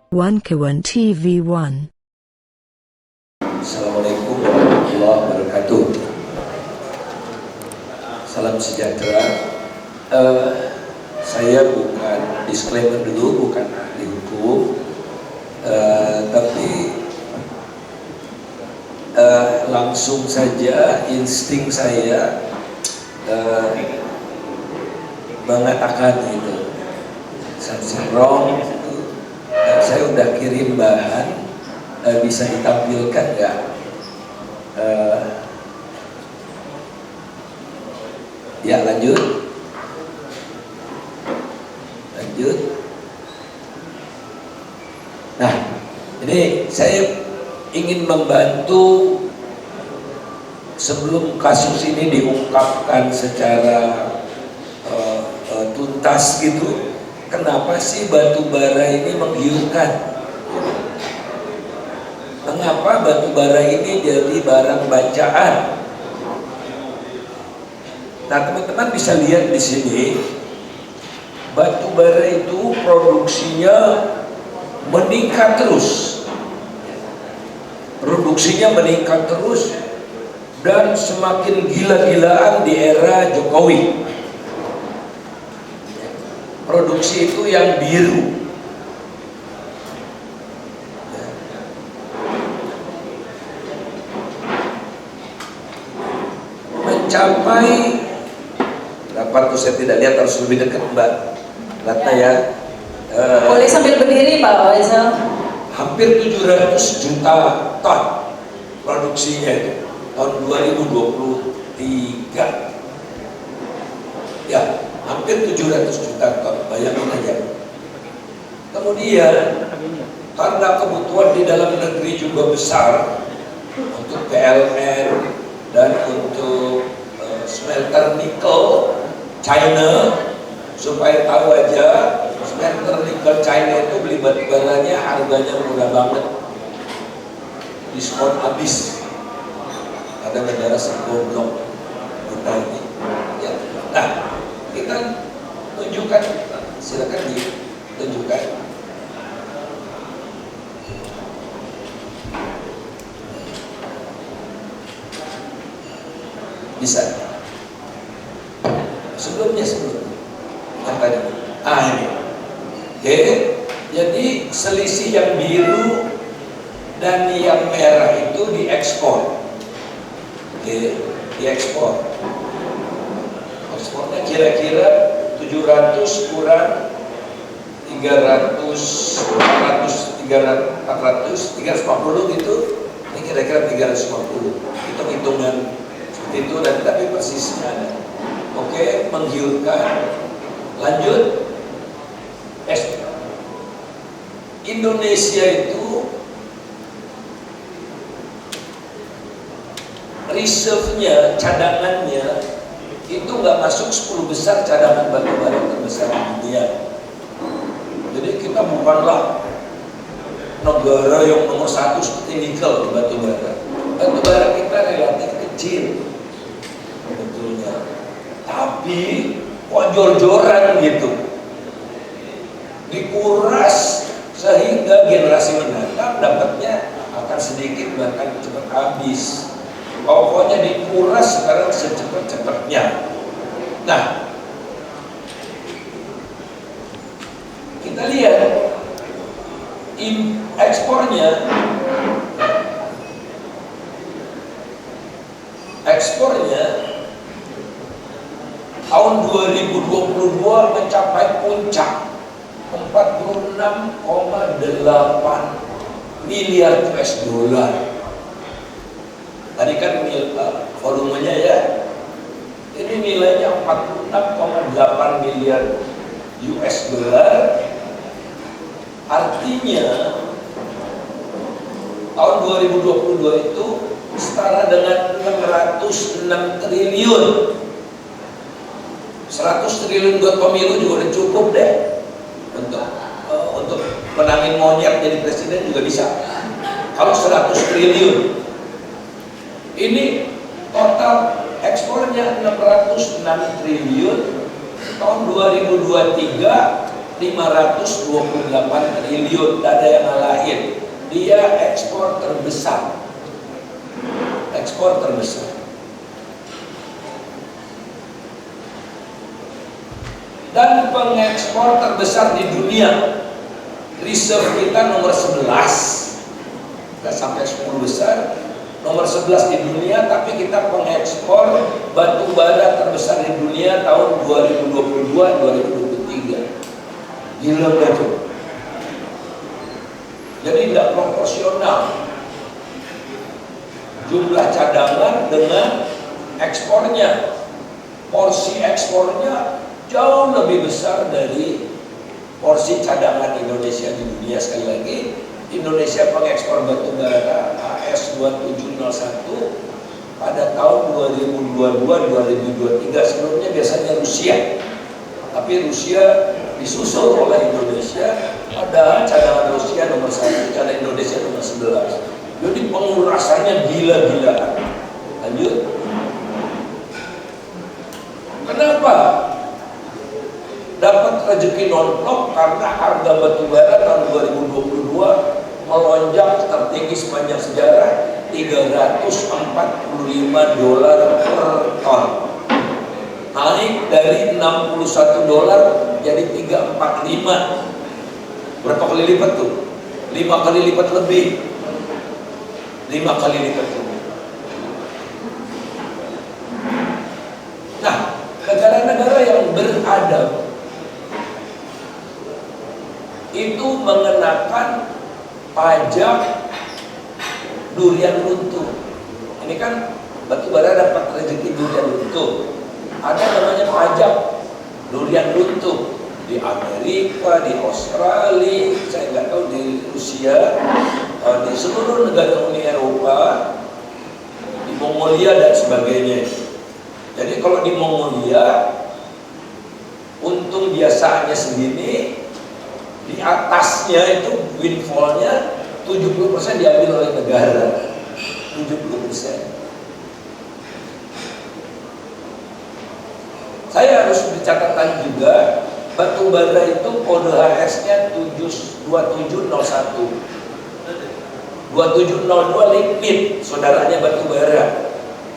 One TV1. Assalamualaikum warahmatullahi wabarakatuh. Salam sejahtera. Saya bukan disclaimer dulu, bukan ahli hukum, tapi langsung saja insting saya mengatakan itu something wrong. Saya udah kirim bahan, bisa ditampilkan nggak? Ya, lanjut. Nah, ini saya ingin membantu sebelum kasus ini diungkapkan secara tuntas gitu. Kenapa sih batu bara ini menggiurkan? Mengapa batu bara ini jadi barang bacaan? Nah, teman-teman bisa lihat di sini, batu bara itu produksinya meningkat terus. Produksinya meningkat terus dan semakin gila-gilaan di era Jokowi. Produksi itu yang biru. Mencapai berapa tuh, saya tidak lihat, harus lebih dekat Mbak Ratna ya. Boleh sambil berdiri Pak Faisal. Hampir 700 juta ton produksinya itu tahun 2023. Ya, hampir 700 juta ton, bayangin aja. Kemudian karena kebutuhan di dalam negeri juga besar untuk PLN dan untuk smelter nikel China, supaya tahu aja, smelter nikel China itu beli batu baranya harganya murah banget, diskon habis. Ada negara segoblok kita ini. Ya. Nah, kita tunjukkan, silakan ditunjukkan. Bisa. Sebelumnya yang tadi. Ini. Oke. Jadi selisih yang biru dan yang merah itu diekspor. Oke, diekspor. Ekspornya kira-kira 700 kurang 300, 350 gitu. Ini kira-kira 350. Hitung-hitungan seperti itu, dan tapi persisnya ada. Oke, menggiurkan. Lanjut. Indonesia itu reserve-nya, cadangannya itu nggak masuk 10 besar cadangan batu bara terbesar di dunia. Jadi kita bukanlah negara yang nomor 1 seperti nikel di batu bara. Batu bara kita relatif kecil sebetulnya, tapi kok jor-joran gitu, dikuras sehingga generasi mendatang dapatnya akan sedikit bahkan cepat habis. Pokoknya dikuras sekarang secepat-cepatnya. Nah, kita lihat ekspornya tahun 2022 mencapai puncak 46,8 miliar US dollar. Tadi kan volumenya ya, ini nilainya 46,8 miliar US dollar. Artinya tahun 2022 itu setara dengan 606 triliun. 100 triliun buat pemilu juga udah cukup deh untuk menangin monyet jadi presiden juga bisa. Kalau 100 triliun, ini total ekspornya 606 triliun. Tahun 2023 528 triliun, tidak ada yang ngalahin. Dia ekspor terbesar. Ekspor terbesar. Dan pengekspor terbesar di dunia. Reserve kita nomor 11. Tidak sampai 10 besar. Nomor 11 di dunia, tapi kita pengekspor batu bara terbesar di dunia tahun 2022-2023. Gila gak tuh? Jadi tidak proporsional jumlah cadangan dengan ekspornya. Porsi ekspornya jauh lebih besar dari porsi cadangan Indonesia di dunia. Sekali lagi, Indonesia pengekspor batu bara AS 2701 pada tahun 2022-2023. Sebelumnya biasanya Rusia, tapi Rusia disusul oleh Indonesia. Ada cadangan Rusia nomor 1, cadangan Indonesia nomor 11. Jadi pengurasannya gila-gilaan. Lanjut. Kenapa dapat rezeki non-blok? Karena harga batu bara tahun 2022 melonjak tertinggi sepanjang sejarah, $345 per ton. Naik dari $61 jadi 345. Berapa kali lipat tuh? 5 kali lipat lebih. 5 kali lipat lebih. Nah, negara-negara yang beradab itu mengenakan pajak durian runtuh. Ini kan batu bara dapat rezeki durian runtuh. Ada namanya pajak durian runtuh di Amerika, di Australia, saya nggak tahu di Rusia, di seluruh negara Uni Eropa, di Mongolia dan sebagainya. Jadi kalau di Mongolia untung biasanya segini, di atasnya itu windfall-nya 70% diambil oleh negara. 70%. Saya harus bercatatan juga, batu bara itu kode HS-nya 2701. 2702 liquid, saudaranya batu bara.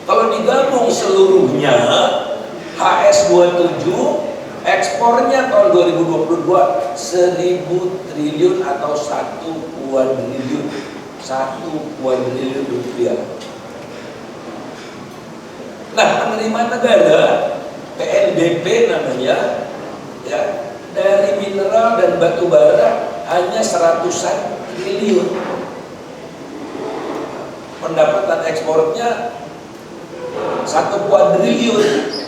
Kalau digabung seluruhnya, HS 27 ekspornya tahun 2022 1000 triliun atau 1 kuadriliun. 1 kuadriliun rupiah. Nah, penerimaan negara PNBP namanya, ya, dari mineral dan batu bara hanya 100-an triliun. Pendapatan ekspornya 1 kuadriliun.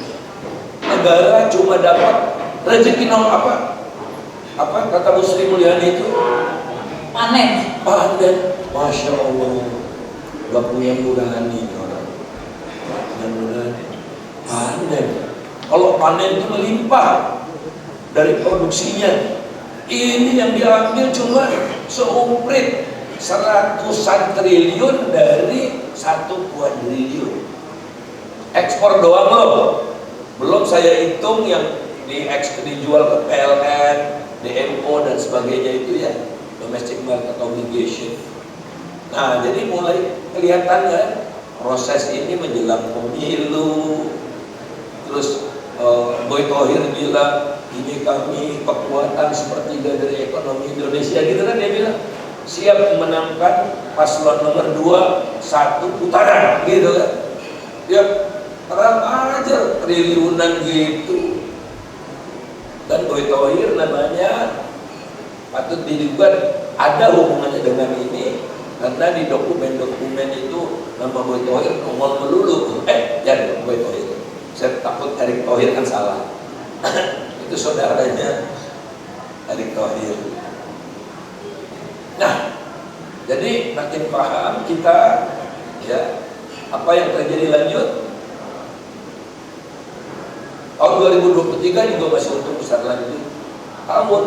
Negara cuma dapat rezeki nol apa kata Bu Sri Mulyani itu? Panen. Panen. Masya Allah, gak punya nurani orang. Panen. Kalau panen itu melimpah dari produksinya. Ini yang diambil cuma seumprit 100-an triliun dari 1 kuadriliun. Ekspor doang loh. Belum saya hitung yang dijual ke PLN, DMO dan sebagainya itu ya, domestic market obligation. Nah, jadi mulai kelihatan kan proses ini menjelang pemilu. Terus Boy Thohir bilang ini kami kekuatan sepertiga dari ekonomi Indonesia gitu kan, dia bilang siap memenangkan paslon nomor 2 1 putaran gitu kan. Dia terang aja triliunan gitu. Dan Boy Thohir namanya patut diduga ada hubungannya dengan ini, karena di dokumen-dokumen itu nama Boy Thohir nongol melulu. Jadi Boy Thohir, saya takut Erick Thohir kan salah. Itu saudaranya Erick Thohir. Nah, jadi makin paham kita ya apa yang terjadi. Lanjut. Tahun 2023 juga masih untung besar lagi. Tahun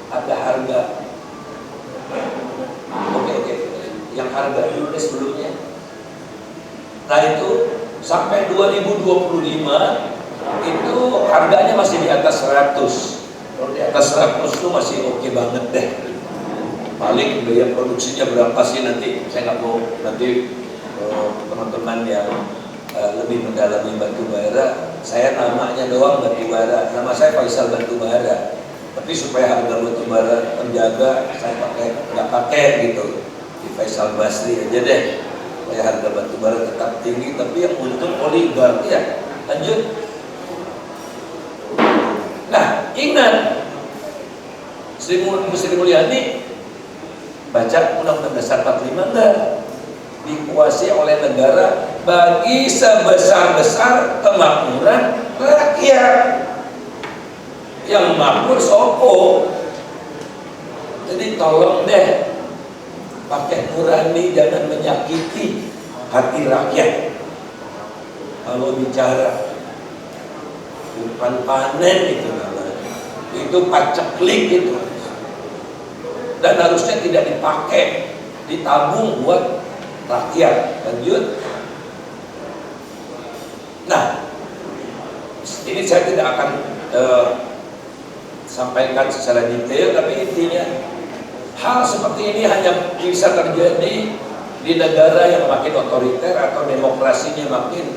ada harga. Oke. Yang harga dulu sebelumnya. Nah itu sampai 2025 itu harganya masih di atas 100. Kalau di atas 100 itu masih oke banget deh. Paling biaya produksinya berapa sih nanti? Saya nggak mau nanti teman-teman yang lebih mendalami batu bara, saya namanya doang batu bara. Nama saya Faisal Batu Bara. Tapi supaya harga batu bara terjaga, saya nggak pakai gitu. Di Faisal Basri aja deh. Supaya harga batu bara tetap tinggi, tapi yang untung oligark ya. Lanjut. Nah, ingat Sri Mulyani baca Undang-Undang Dasar 45 enggak? Dikuasai oleh negara bagi sebesar-besar kemakmuran rakyat. Yang makmur sopo. Jadi tolong deh pakai nurani, jangan menyakiti hati rakyat. Kalau bicara bukan panen itu namanya, itu paceklik itu, dan harusnya tidak dipakai, ditabung buat rakyat. Lanjut. Nah, ini saya tidak akan sampaikan secara detail, tapi intinya hal seperti ini hanya bisa terjadi di negara yang makin otoriter atau demokrasinya makin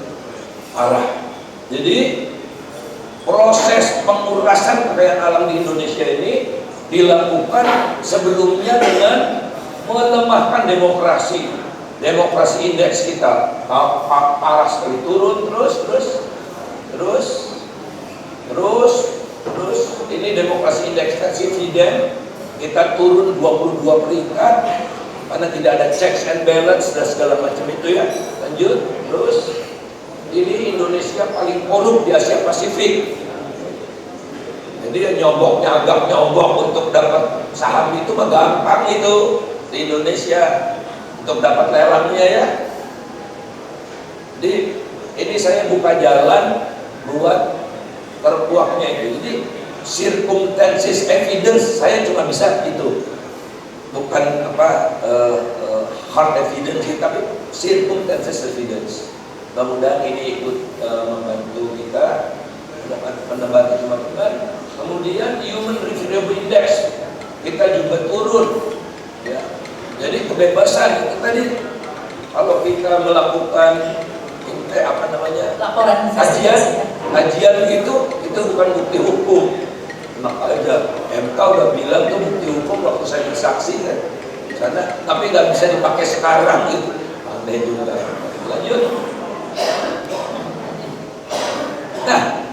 parah. Jadi proses pengurasan kekayaan alam di Indonesia ini dilakukan sebelumnya dengan melemahkan demokrasi. Demokrasi indeks kita parah sekali, turun terus. Ini demokrasi indeks dividen kita turun 22 peringkat karena tidak ada checks and balance dan segala macam itu ya. Lanjut. Terus ini Indonesia paling korup di Asia Pasifik. Jadi agak nyobok untuk dapat saham itu mah gampang itu di Indonesia untuk dapat lelangnya ya. Jadi ini saya buka jalan buat terkuaknya itu. Jadi circumstances evidence saya cuma bisa itu, bukan hard evidence, tapi circumstances evidence. Mudah-mudahan ini ikut membantu kita menambah teman-teman. Kemudian human reviewable index kita juga turun ya. Jadi kebebasan itu tadi, kalau kita melakukan laporan kajian itu bukan bukti hukum. Maka aja MK udah bilang tuh bukti hukum waktu saya bersaksi kan sana, tapi nggak bisa dipakai sekarang gitu. Aneh juga. Lanjut. Nah,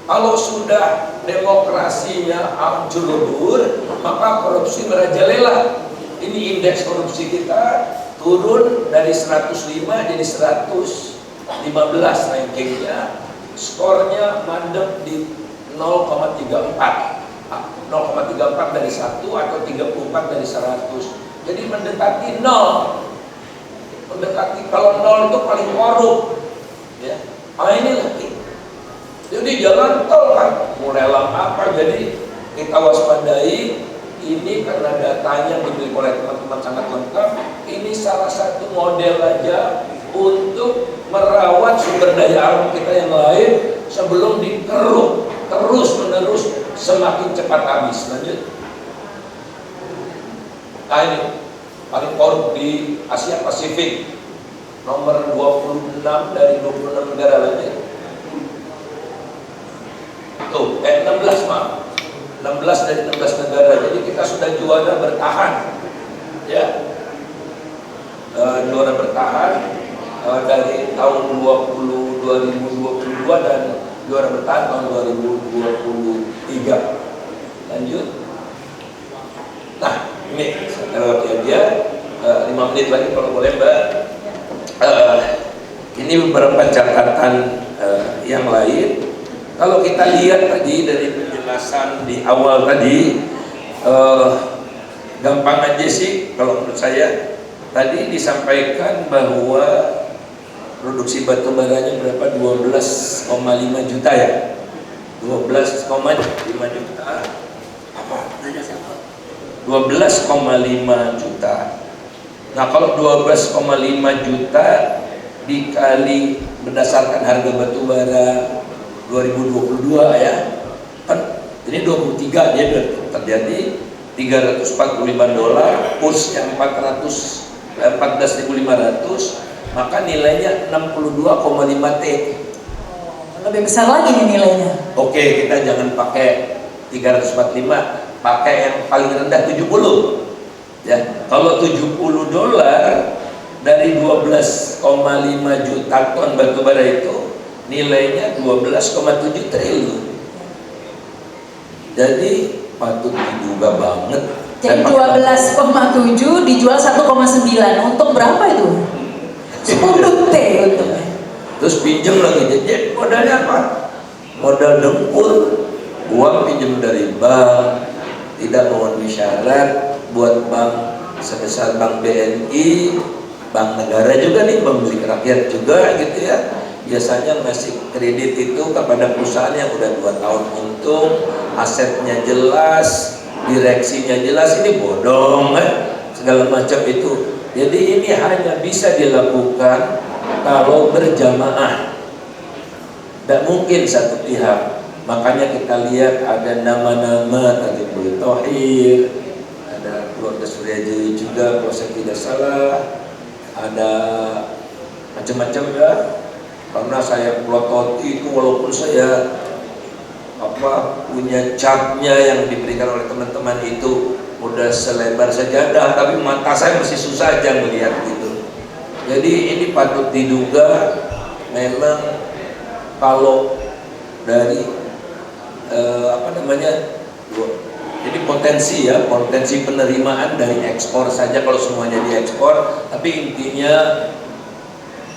kalau sudah demokrasinya hancur lebur, maka korupsi merajalela. Ini indeks korupsi kita turun dari 105 jadi 115 rankingnya. Skornya mandek di 0,34 dari 1 atau 34 dari 100. Jadi mendekati 0. Kalau 0 itu paling korup ya. Ini lagi. Jadi jalan tol kan mau lelang apa, jadi kita waspadai. Ini karena datanya dimiliki oleh teman-teman sangat lengkap. Ini salah satu model aja untuk merawat sumber daya alam kita yang lain sebelum dikeruk terus-menerus semakin cepat habis. Lanjut. Nah ini paling korup di Asia Pasifik, nomor 26 dari 26 negara. Lanjut. Tuh, 16 maaf. 16 dari 16 negara. Jadi kita sudah juara bertahan. Ya. Juara bertahan dari tahun 2022 dan juara bertahan tahun 2023. Lanjut. Nah, ini dia 5 menit lagi kalau boleh Mbak. Ini beberapa catatan yang lain. Kalau kita lihat tadi dari penjelasan di awal tadi, gampang aja sih kalau menurut saya. Tadi disampaikan bahwa produksi batu baranya berapa? 12,5 juta ya? 12,5 juta. Apa? 12,5 juta. Nah kalau 12,5 juta dikali berdasarkan harga batu bara 2022 ya. Kan ini 23 dia terjadi $345, kursnya 14.500, maka nilainya 62,5 T. Lebih besar lagi nih nilainya. Oke, kita jangan pakai 345, pakai yang paling rendah 70. Ya, kalau $70 dari 12,5 juta ton batubara itu nilainya 12,7 triliun. Jadi patut diduga banget. Jadi 12,7 dijual 1,9. Untuk berapa itu? 10 T untungnya. Terus pinjam lagi, jadi modalnya apa? Modal dengkul, uang pinjam dari bank, tidak memenuhi syarat buat bank sebesar bank BNI, bank negara juga nih, bank milik rakyat juga gitu ya. Biasanya ngasih kredit itu kepada perusahaan yang udah 2 tahun untung, asetnya jelas, direksinya jelas, ini bodong kan, segala macam itu. Jadi ini hanya bisa dilakukan kalau berjamaah, tidak mungkin satu pihak. Makanya kita lihat ada nama-nama tadi Budi Thohir, ada keluarga Suryajoyo juga, kalau saya tidak salah, ada macam-macam ya. Karena saya pelototi itu, walaupun saya punya chartnya yang diberikan oleh teman-teman itu udah selebar sajadah, tapi mata saya masih susah aja melihat gitu. Jadi ini patut diduga memang kalau dari ini potensi ya, potensi penerimaan dari ekspor saja kalau semuanya diekspor, tapi intinya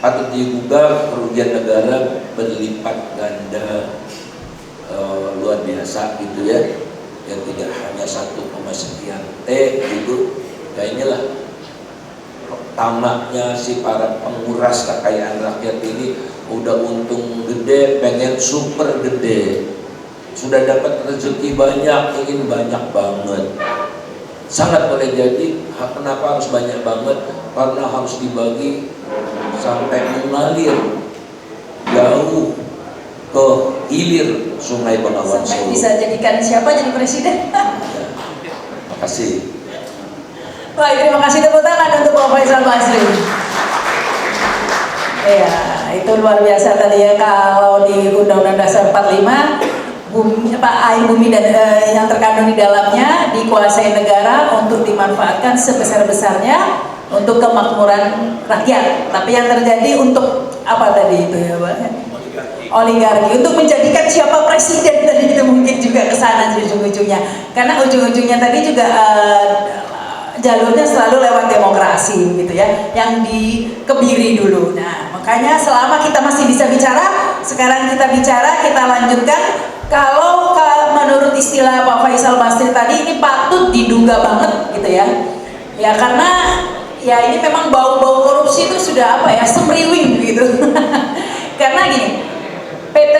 patut diduga kerugian negara berlipat ganda luar biasa gitu ya. Yang tidak hanya 1,sekian T gitu. Ya inilah tamaknya si para penguras kekayaan rakyat ini, udah untung gede, pengen super gede. Sudah dapat rezeki banyak, ingin banyak banget. Sangat boleh jadi, kenapa harus banyak banget? Karena harus dibagi sampai mengalir jauh ke hilir Sungai Bengawan Solo. Sampai bisa jadikan siapa jadi presiden? Makasih. Baik, terima kasih, tepuk tangan untuk Pak Faisal Basri. Ya, itu luar biasa tadi ya. Kalau di Undang-Undang Dasar 45, air bumi dan yang terkandung di dalamnya dikuasai negara untuk dimanfaatkan sebesar-besarnya untuk kemakmuran rakyat. Tapi yang terjadi untuk apa tadi itu ya, Pak? Oligarki, untuk menjadikan siapa presiden tadi itu mungkin juga kesana ujung-ujungnya. Karena ujung-ujungnya tadi juga jalurnya selalu lewat demokrasi gitu ya, yang dikebiri dulu. Nah, makanya selama kita masih bisa bicara, sekarang kita bicara, kita lanjutkan. Kalau menurut istilah Pak Faisal Basri tadi, ini patut diduga banget gitu ya. Ya karena ya ini memang bau-bau korupsi itu sudah apa ya, semriwing gitu. Karena gini, PT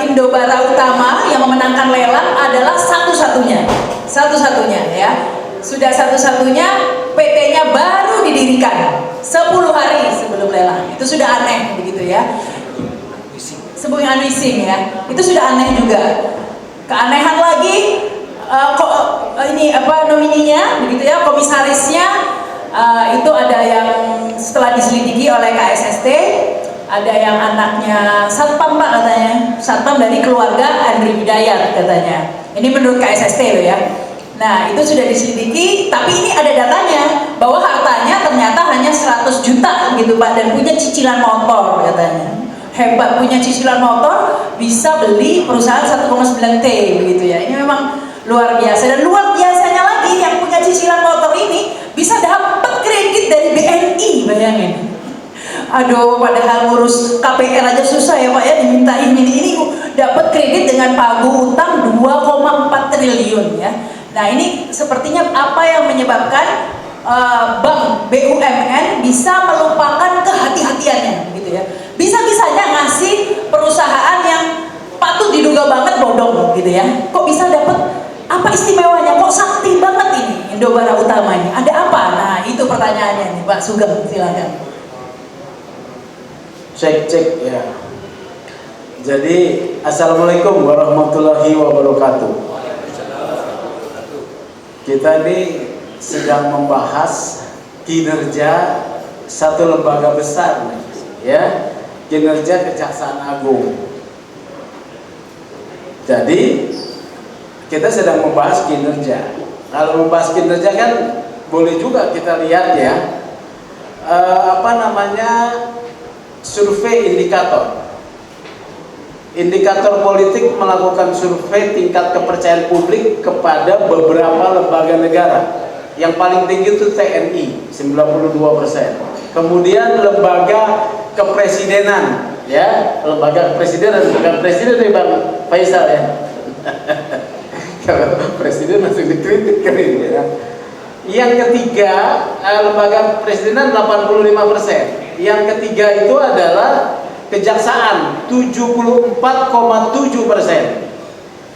Indobara Utama yang memenangkan lelang adalah satu-satunya ya. Sudah satu-satunya, PT-nya baru didirikan 10 hari sebelum lelang. Itu sudah aneh begitu ya. Sebelum unleashing ya, itu sudah aneh juga. Keanehan lagi, nomininya begitu ya, komisarisnya itu ada yang setelah diselidiki oleh KSST, ada yang anaknya satpam Pak katanya, satpam dari keluarga Andri Hidayat katanya. Ini menurut KSST loh ya. Nah itu sudah diselidiki, tapi ini ada datanya bahwa hartanya ternyata hanya 100 juta gitu Pak, dan punya cicilan motor katanya. Hebat, punya cicilan motor, bisa beli perusahaan 1,9 T begitu ya. Ini memang luar biasa, dan luar biasanya lagi yang punya cicilan motor ini bisa dapat kredit dari BNI, bayangin. Aduh, padahal ngurus KPR aja susah ya Pak ya, dimintain ini dapat kredit dengan pagu utang 2,4 triliun ya. Nah ini sepertinya apa yang menyebabkan bank BUMN bisa melupakan kehati-hatiannya gitu ya. Bisa-bisanya ngasih perusahaan yang patut diduga banget bodong gitu ya. Kok bisa dapat, apa istimewanya, kok sakti banget ini Indobara Utama ini, ada apa? Nah itu pertanyaannya nih Pak Sugeng, silakan. Cek ya. Jadi assalamualaikum warahmatullahi wabarakatuh. Kita ini sedang membahas kinerja satu lembaga besar, ya, kinerja Kejaksaan Agung. Jadi kita sedang membahas kinerja. Kalau membahas kinerja kan boleh juga kita lihat ya, survei indikator. Indikator politik melakukan survei tingkat kepercayaan publik kepada beberapa lembaga negara. Yang paling tinggi itu TNI 92%. Kemudian lembaga kepresidenan, ya, lembaga kepresidenan, bukan presiden nih Bang Faisal ya. Kalau presiden langsung dikritik kan ini ya. Yang ketiga, lembaga kepresidenan 85%. Yang ketiga itu adalah Kejaksaan 74,7%.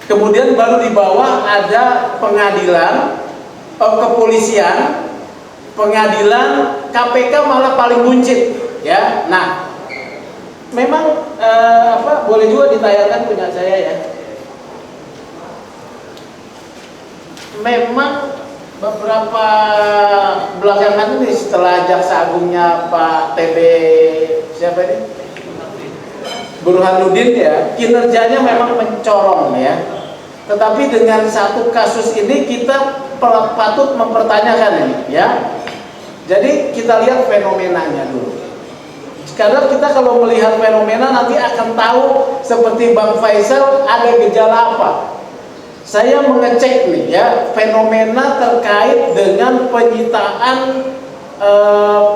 Kemudian baru di bawah ada pengadilan, kepolisian, pengadilan, KPK malah paling buncit, ya. Nah, memang boleh juga ditayangkan punya saya ya. Memang beberapa belakangan ini setelah Jaksa Agungnya Pak TB siapa ini? Burhanuddin ya, kinerjanya memang mencorong ya. Tetapi dengan satu kasus ini kita patut mempertanyakan ini ya. Jadi kita lihat fenomenanya dulu. Karena kita kalau melihat fenomena nanti akan tahu seperti Bang Faisal ada gejala apa. Saya mengecek nih ya fenomena terkait dengan penyitaan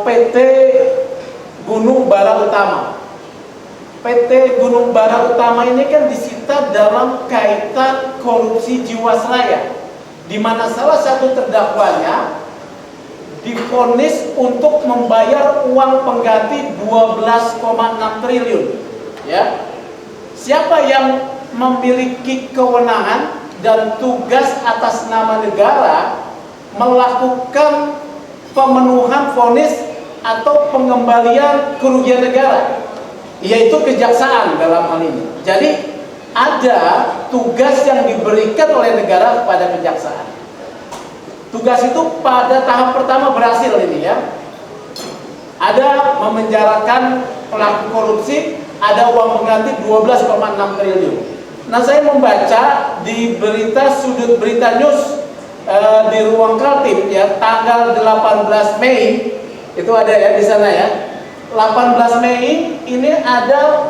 PT Gunung Bara Utama. PT Gunung Bara Utama ini kan disita dalam kaitan korupsi Jiwasraya, di mana salah satu terdakwanya divonis untuk membayar uang pengganti 12,6 triliun. Ya, siapa yang memiliki kewenangan dan tugas atas nama negara melakukan pemenuhan vonis atau pengembalian kerugian negara? Yaitu kejaksaan dalam hal ini. Jadi ada tugas yang diberikan oleh negara kepada kejaksaan. Tugas itu pada tahap pertama berhasil ini ya. Ada memenjarakan pelaku korupsi, ada uang pengganti 12,6 triliun. Nah, saya membaca di berita sudut berita news di ruang Kaltim ya, tanggal 18 Mei itu ada ya di sana ya. 18 Mei ini ada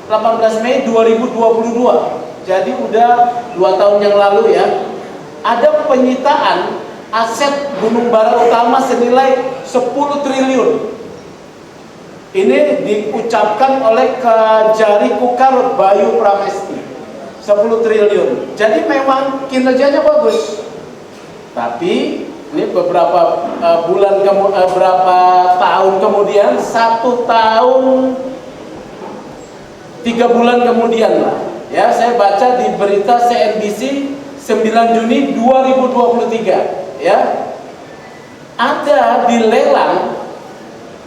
18 Mei 2022. Jadi udah 2 tahun yang lalu ya. Ada penyitaan aset Gunung Bara Utama senilai 10 triliun. Ini diucapkan oleh Kejari Kukar Bayu Pramesti. 10 triliun. Jadi memang kinerjanya bagus. Tapi ini beberapa berapa tahun kemudian, 1 tahun 3 bulan kemudian lah ya, saya baca di berita CNBC 9 Juni 2023 ya, ada dilelang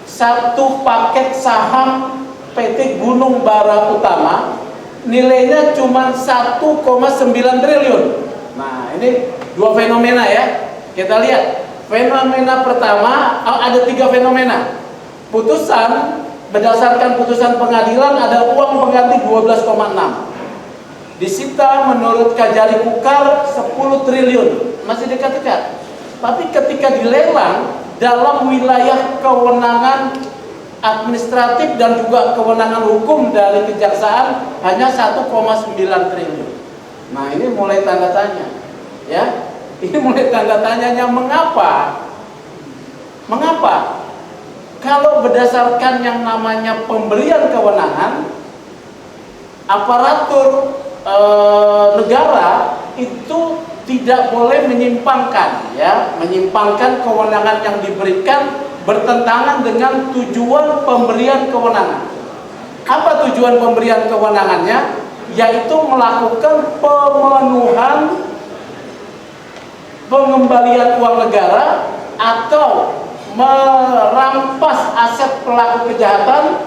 1 paket saham PT Gunung Bara Utama, nilainya cuma 1,9 triliun. Nah, ini 2 fenomena ya. Kita lihat fenomena pertama, ada 3 fenomena. Putusan, berdasarkan putusan pengadilan ada uang pengganti 12,6. Disita menurut Kejari Kukar 10 triliun, masih dekat-dekat. Tapi ketika dilelang dalam wilayah kewenangan administratif dan juga kewenangan hukum dari kejaksaan hanya 1,9 triliun. Nah, ini mulai tanda tanya ya. Ini mulai tanda tanyanya, mengapa? Mengapa? Kalau berdasarkan yang namanya pemberian kewenangan, aparatur negara itu tidak boleh menyimpangkan, ya, menyimpangkan kewenangan yang diberikan bertentangan dengan tujuan pemberian kewenangan. Apa tujuan pemberian kewenangannya? Yaitu melakukan pemenuhan pengembalian uang negara atau merampas aset pelaku kejahatan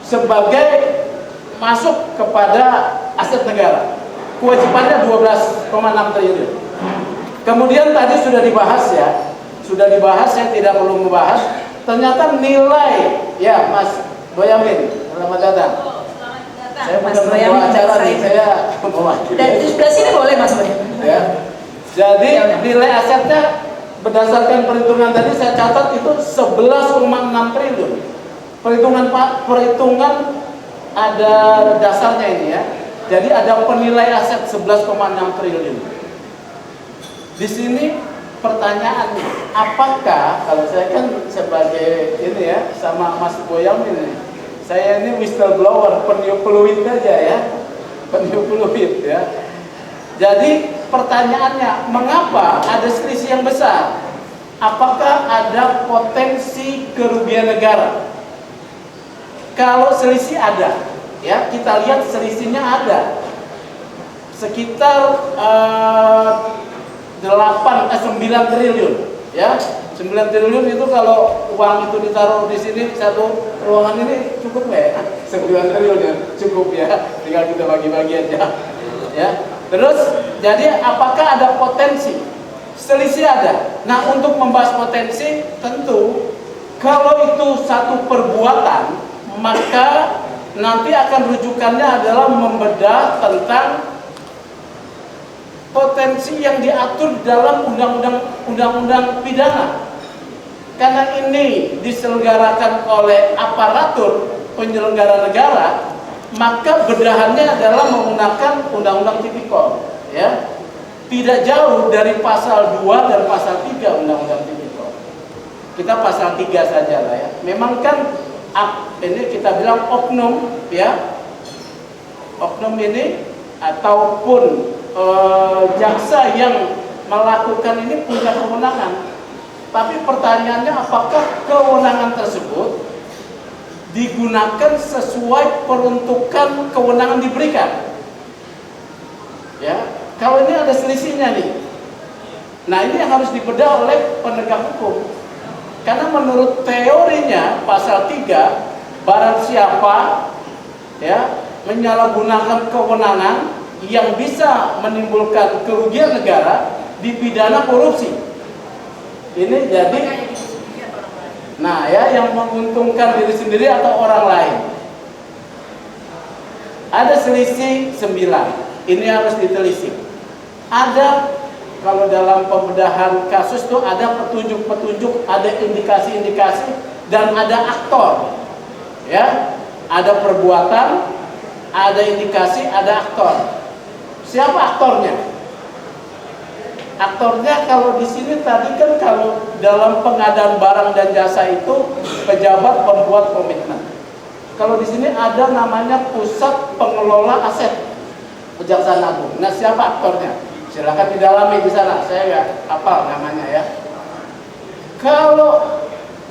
sebagai masuk kepada aset negara. Kewajibannya 12,6 triliun. Kemudian tadi sudah dibahas ya, saya tidak perlu membahas. Ternyata nilai, ya Mas Boyamin, selamat datang. Saya Mas bukan Boyamin, membawa acara nih, saya. saya mewakili. Dan di sebelah sini boleh Mas Boyamin. Ya. Jadi nilai asetnya berdasarkan perhitungan tadi saya catat itu 11,6 triliun. Perhitungan ada dasarnya ini ya. Jadi ada penilai aset 11,6 triliun. Di sini pertanyaannya, apakah kalau saya kan sebagai ini ya sama Mas Boyamin ini, saya ini whistleblower, peniup peluit aja ya, peniup peluit ya. Jadi pertanyaannya, mengapa ada selisih yang besar? Apakah ada potensi kerugian negara? Kalau selisih ada, ya kita lihat selisihnya ada sekitar 9 triliun, ya 9 triliun itu kalau uang itu ditaruh di sini satu ruangan ini cukup nggak ya? 9 triliun ya cukup ya, tinggal kita bagi-bagi aja, ya. Terus jadi apakah ada potensi selisih ada? Nah untuk membahas potensi tentu kalau itu satu perbuatan maka nanti akan rujukannya adalah membedah tentang potensi yang diatur dalam undang-undang pidana. Karena ini diselenggarakan oleh aparatur penyelenggara negara, maka bedahannya adalah menggunakan undang-undang tipikor, ya. Tidak jauh dari pasal 2 dan pasal 3 undang-undang tipikor. Kita pasal 3 saja lah ya. Memang kan ini kita bilang oknum, ya. Oknum ini ataupun jaksa yang melakukan ini punya kewenangan. Tapi pertanyaannya apakah kewenangan tersebut digunakan sesuai peruntukan kewenangan diberikan? Ya, kalau ini ada selisihnya nih. Nah, ini yang harus dibedah oleh penegak hukum. Karena menurut teorinya pasal 3, barang siapa ya menyalahgunakan kewenangan yang bisa menimbulkan kerugian negara dipidana korupsi. Ini jadi nah ya yang menguntungkan diri sendiri atau orang lain. Ada selisih 9. Ini harus ditelisik. Ada kalau dalam pembedahan kasus itu ada petunjuk-petunjuk, ada indikasi-indikasi dan ada aktor. Ya, ada perbuatan, ada indikasi, ada aktor. Siapa aktornya? Aktornya kalau di sini tadi kan kalau dalam pengadaan barang dan jasa itu pejabat pembuat komitmen. Kalau di sini ada namanya Pusat Pengelola Aset Kejaksaan Agung. Nah, siapa aktornya? Silakan didalami di sana. Saya nggak hafal namanya ya. Kalau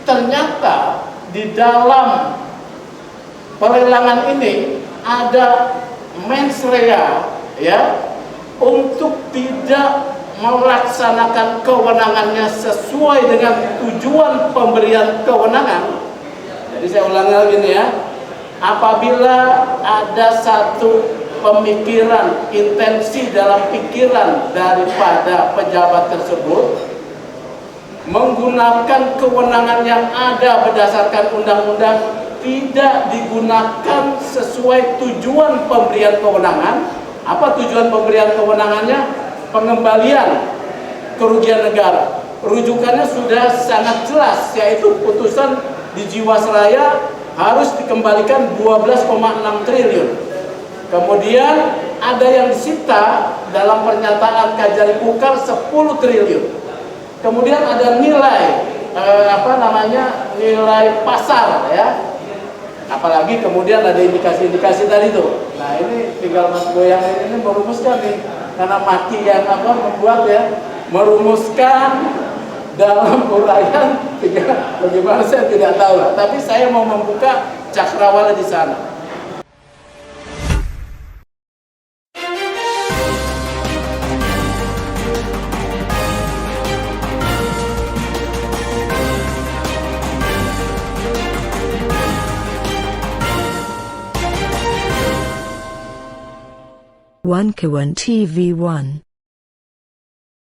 ternyata di dalam pelelangan ini ada mens rea ya untuk tidak melaksanakan kewenangannya sesuai dengan tujuan pemberian kewenangan. Jadi saya ulangi lagi nih ya. Apabila ada satu pemikiran, intensi dalam pikiran daripada pejabat tersebut menggunakan kewenangan yang ada berdasarkan undang-undang tidak digunakan sesuai tujuan pemberian kewenangan. Apa tujuan pemberian kewenangannya? Pengembalian kerugian negara. Rujukannya sudah sangat jelas, yaitu putusan di Jiwasraya harus dikembalikan 12,6 triliun. Kemudian ada yang disita dalam pernyataan Kajari Kukar 10 triliun. Kemudian ada nilai nilai pasar ya. Apalagi kemudian ada indikasi-indikasi tadi tuh. Nah, ini tinggal Mas Boyamin ini merumuskan nih. Karena maki yang membuat ya, merumuskan dalam uraian bagaimana saya tidak tahu lah. Tapi saya mau membuka cakrawala di sana. 1K1 TV1